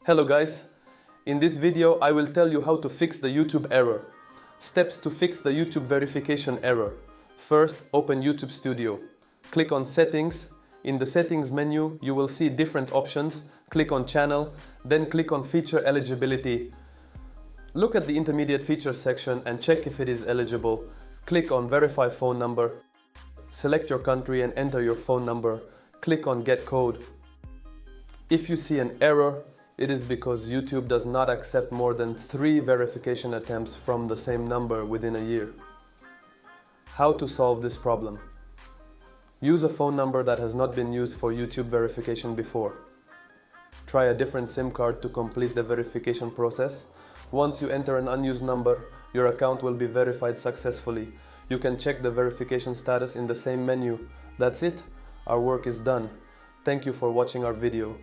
Hello guys, in this video I will tell you how to fix the YouTube error. Steps to fix the YouTube verification error. First, open YouTube Studio. Click on Settings. In the Settings menu you will see different options. Click on Channel, then click on Feature Eligibility. Look at the intermediate features section and check if it is eligible. Click on Verify Phone Number. Select your country and enter your phone number. Click on Get Code. If you see an error, it is because YouTube does not accept more than 3 verification attempts from the same number within a year. How to solve this problem? Use a phone number that has not been used for YouTube verification before. Try a different SIM card to complete the verification process. Once you enter an unused number, your account will be verified successfully. You can check the verification status in the same menu. That's it. Our work is done. Thank you for watching our video.